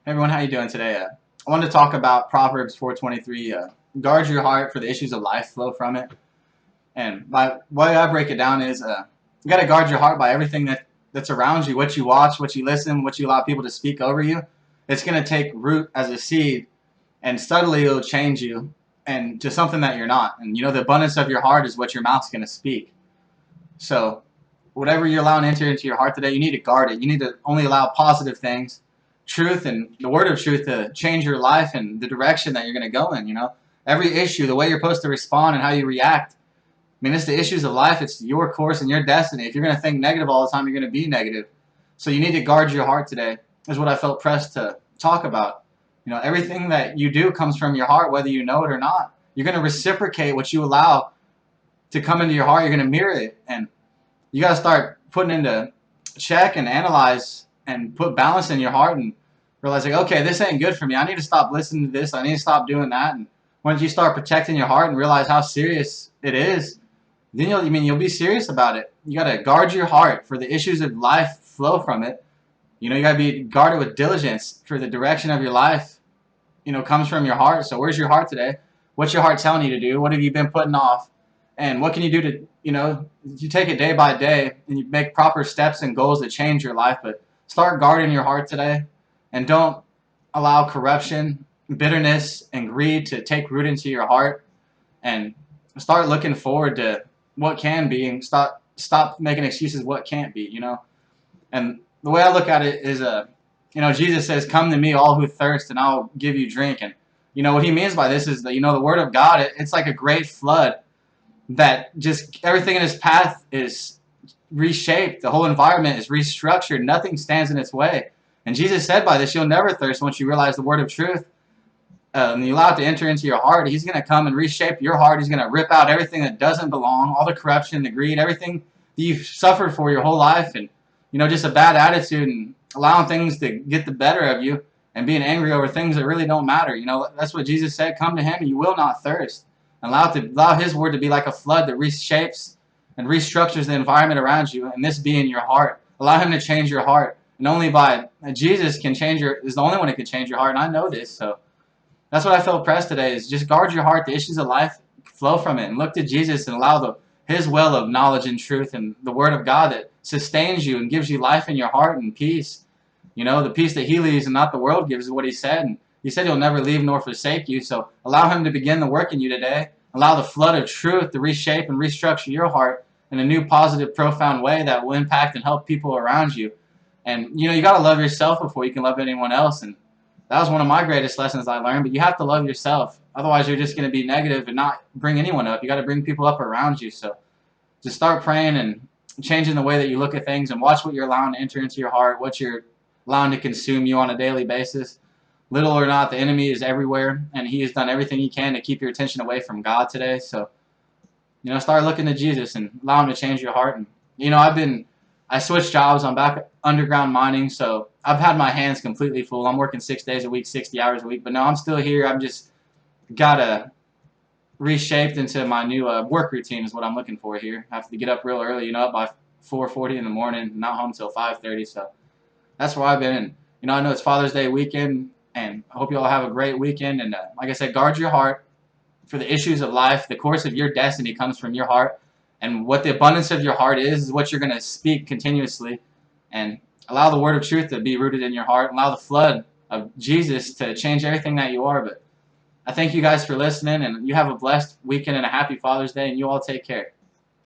Hey everyone, how you doing today? I wanted to talk about Proverbs 4:23. Guard your heart, for the issues of life flow from it. And by way I break it down is, you got to guard your heart by everything that's around you, what you watch, what you listen, what you allow people to speak over you. It's going to take root as a seed, and subtly it'll change you and to something that you're not. And the abundance of your heart is what your mouth's going to speak. So whatever you're allowing to enter into your heart today, you need to guard it. You need to only allow positive things, truth, and the word of truth to change your life and the direction that you're going to go in. Every issue, the way you're supposed to respond and how you react. I mean, it's the issues of life. It's your course and your destiny. If you're going to think negative all the time, you're going to be negative. So you need to guard your heart today, is what I felt pressed to talk about. Everything that you do comes from your heart, whether you know it or not. You're going to reciprocate what you allow to come into your heart. You're going to mirror it. And you got to start putting into check and analyze and put balance in your heart and realize, like, okay, this ain't good for me. I need to stop listening to this. I need to stop doing that. And once you start protecting your heart and realize how serious it is, then you'll be serious about it. You got to guard your heart, for the issues of life flow from it. You got to be guarded with diligence, for the direction of your life, comes from your heart. So where's your heart today? What's your heart telling you to do? What have you been putting off? And what can you do to, you take it day by day and you make proper steps and goals to change your life. But start guarding your heart today, and don't allow corruption, bitterness, and greed to take root into your heart. And start looking forward to what can be, and stop making excuses what can't be. And the way I look at it is, Jesus says, "Come to me, all who thirst, and I'll give you drink." And what he means by this is that the word of God, it's like a great flood that just everything in his path is reshaped. The whole environment is restructured. Nothing stands in its way. And Jesus said by this, you'll never thirst once you realize the word of truth. And you allow it to enter into your heart. He's going to come and reshape your heart. He's going to rip out everything that doesn't belong, all the corruption, the greed, everything that you've suffered for your whole life, and just a bad attitude and allowing things to get the better of you and being angry over things that really don't matter. That's what Jesus said. Come to him and you will not thirst. And allow his word to be like a flood that reshapes and restructures the environment around you, and this be in your heart. Allow him to change your heart. And only by Jesus is the only one that can change your heart, and I know this. So that's what I felt pressed today, is just guard your heart. The issues of life flow from it, and look to Jesus and allow his well of knowledge and truth and the word of God that sustains you and gives you life in your heart and peace. The peace that he leaves and not the world gives is what he said. And he said he'll never leave nor forsake you. So allow him to begin the work in you today. Allow the flood of truth to reshape and restructure your heart in a new, positive, profound way that will impact and help people around you. And you got to love yourself before you can love anyone else. And that was one of my greatest lessons I learned. But you have to love yourself. Otherwise, you're just going to be negative and not bring anyone up. You got to bring people up around you. So just start praying and changing the way that you look at things, and watch what you're allowing to enter into your heart, what you're allowing to consume you on a daily basis. Little or not, the enemy is everywhere, and he has done everything he can to keep your attention away from God today. So, start looking to Jesus and allow him to change your heart. And, I switched jobs. I'm back underground mining, so I've had my hands completely full. I'm working 6 days a week, 60 hours a week, but no, I'm still here. I've just got reshaped into my new work routine is what I'm looking for here. I have to get up real early, up by 4:40 in the morning, not home till 5:30, so that's where I've been. And, I know it's Father's Day weekend, and I hope you all have a great weekend. And like I said, guard your heart, for the issues of life. The course of your destiny comes from your heart. And what the abundance of your heart is what you're going to speak continuously. And allow the word of truth to be rooted in your heart. Allow the flood of Jesus to change everything that you are. But I thank you guys for listening, and you have a blessed weekend and a happy Father's Day, and you all take care.